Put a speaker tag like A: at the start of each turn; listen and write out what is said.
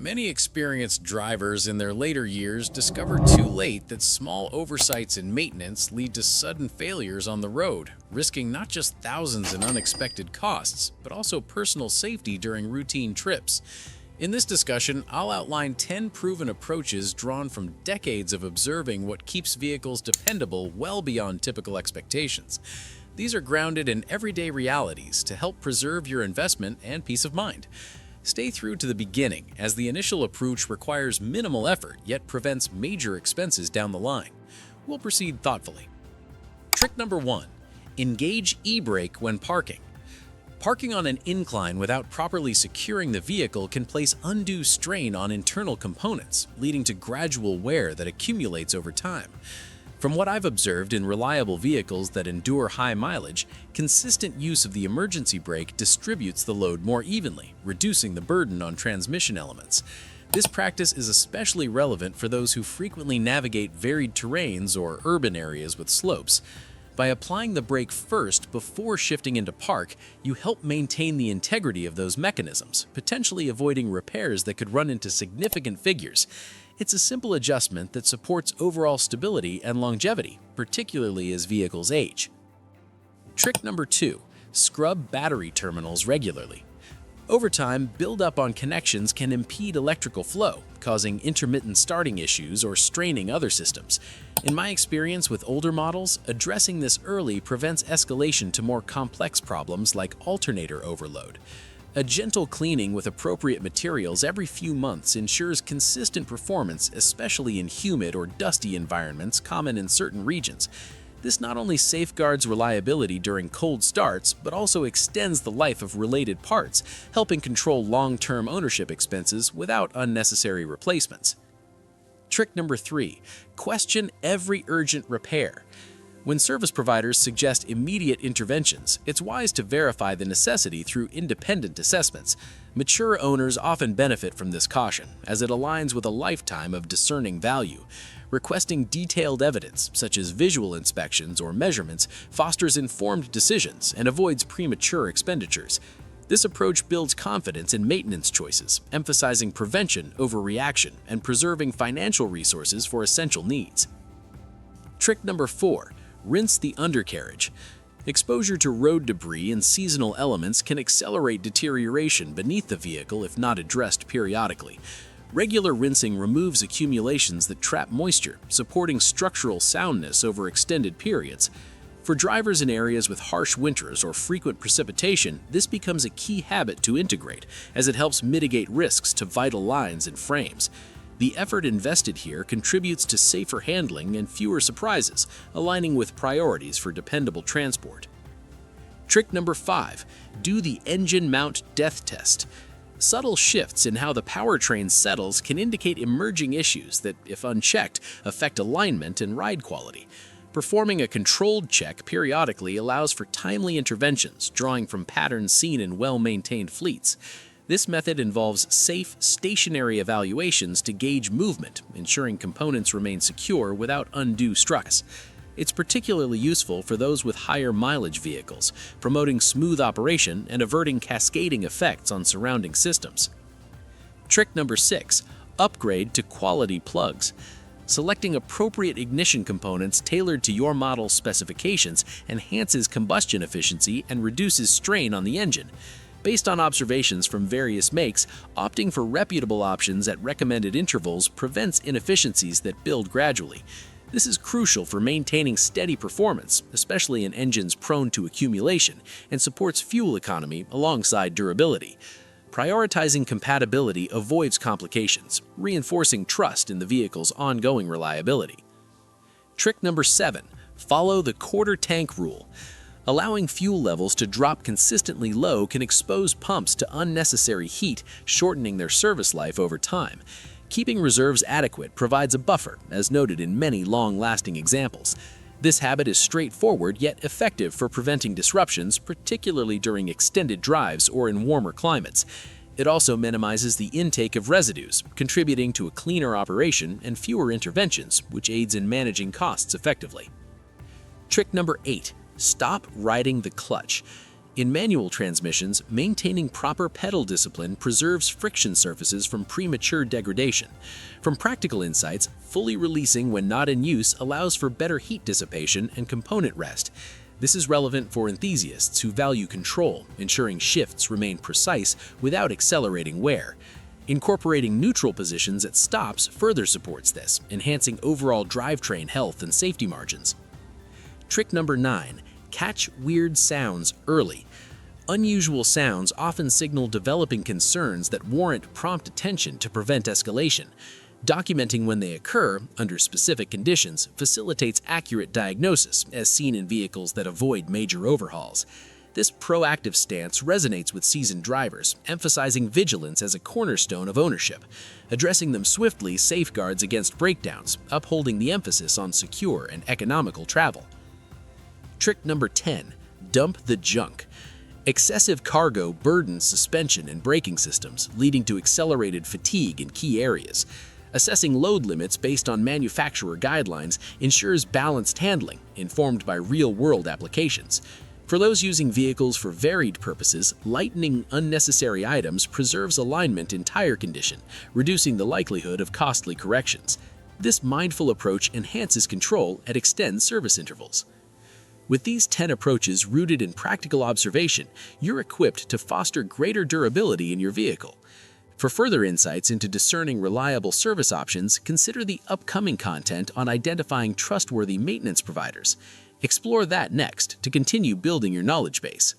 A: Many experienced drivers in their later years discover too late that small oversights in maintenance lead to sudden failures on the road, risking not just thousands in unexpected costs, but also personal safety during routine trips. In this discussion, I'll outline 10 proven approaches drawn from decades of observing what keeps vehicles dependable well beyond typical expectations. These are grounded in everyday realities to help preserve your investment and peace of mind. Stay through to the beginning, as the initial approach requires minimal effort yet prevents major expenses down the line. We'll proceed thoughtfully. Trick number 1. Engage e-brake when parking. Parking on an incline without properly securing the vehicle can place undue strain on internal components, leading to gradual wear that accumulates over time. From what I've observed in reliable vehicles that endure high mileage, consistent use of the emergency brake distributes the load more evenly, reducing the burden on transmission elements. This practice is especially relevant for those who frequently navigate varied terrains or urban areas with slopes. By applying the brake first before shifting into park, you help maintain the integrity of those mechanisms, potentially avoiding repairs that could run into significant figures. It's a simple adjustment that supports overall stability and longevity, particularly as vehicles age. Trick number 2. Scrub battery terminals regularly. Over time, buildup on connections can impede electrical flow, causing intermittent starting issues or straining other systems. In my experience with older models, addressing this early prevents escalation to more complex problems like alternator overload. A gentle cleaning with appropriate materials every few months ensures consistent performance, especially in humid or dusty environments common in certain regions. This not only safeguards reliability during cold starts, but also extends the life of related parts, helping control long-term ownership expenses without unnecessary replacements. Trick number 3. Question every urgent repair. When service providers suggest immediate interventions, it's wise to verify the necessity through independent assessments. Mature owners often benefit from this caution, as it aligns with a lifetime of discerning value. Requesting detailed evidence, such as visual inspections or measurements, fosters informed decisions and avoids premature expenditures. This approach builds confidence in maintenance choices, emphasizing prevention over reaction and preserving financial resources for essential needs. Trick number 4. Rinse the undercarriage. Exposure to road debris and seasonal elements can accelerate deterioration beneath the vehicle if not addressed periodically. Regular rinsing removes accumulations that trap moisture, supporting structural soundness over extended periods. For drivers in areas with harsh winters or frequent precipitation, this becomes a key habit to integrate, as it helps mitigate risks to vital lines and frames. The effort invested here contributes to safer handling and fewer surprises, aligning with priorities for dependable transport. Trick number 5. Do the engine mount death test. Subtle shifts in how the powertrain settles can indicate emerging issues that, if unchecked, affect alignment and ride quality. Performing a controlled check periodically allows for timely interventions, drawing from patterns seen in well-maintained fleets. This method involves safe, stationary evaluations to gauge movement, ensuring components remain secure without undue stress. It's particularly useful for those with higher mileage vehicles, promoting smooth operation and averting cascading effects on surrounding systems. Trick number 6. Upgrade to quality plugs. Selecting appropriate ignition components tailored to your model's specifications enhances combustion efficiency and reduces strain on the engine. Based on observations from various makes, opting for reputable options at recommended intervals prevents inefficiencies that build gradually. This is crucial for maintaining steady performance, especially in engines prone to accumulation, and supports fuel economy alongside durability. Prioritizing compatibility avoids complications, reinforcing trust in the vehicle's ongoing reliability. Trick number 7. Follow the quarter tank rule. Allowing fuel levels to drop consistently low can expose pumps to unnecessary heat, shortening their service life over time. Keeping reserves adequate provides a buffer, as noted in many long-lasting examples. This habit is straightforward yet effective for preventing disruptions, particularly during extended drives or in warmer climates. It also minimizes the intake of residues, contributing to a cleaner operation and fewer interventions, which aids in managing costs effectively. Trick number 8. Stop riding the clutch.
B: In manual transmissions, maintaining proper pedal discipline preserves friction surfaces from premature degradation. From practical insights, fully releasing when not in use allows for better heat dissipation and component rest. This is relevant for enthusiasts who value control, ensuring shifts remain precise without accelerating wear. Incorporating neutral positions at stops further supports this, enhancing overall drivetrain health and safety margins. Trick number 9. Catch weird sounds early. Unusual sounds often signal developing concerns that warrant prompt attention to prevent escalation. Documenting when they occur, under specific conditions, facilitates accurate diagnosis, as seen in vehicles that avoid major overhauls. This proactive stance resonates with seasoned drivers, emphasizing vigilance as a cornerstone of ownership. Addressing them swiftly safeguards against breakdowns, upholding the emphasis on secure and economical travel. Trick number 10. Dump the junk. Excessive cargo burdens suspension and braking systems, leading to accelerated fatigue in key areas. Assessing load limits based on manufacturer guidelines ensures balanced handling, informed by real-world applications. For those using vehicles for varied purposes, lightening unnecessary items preserves alignment in tire condition, reducing the likelihood of costly corrections. This mindful approach enhances control and extends service intervals. With these 10 approaches rooted in practical observation, you're equipped to foster greater durability in your vehicle. For further insights into discerning reliable service options, consider the upcoming content on identifying trustworthy maintenance providers. Explore that next to continue building your knowledge base.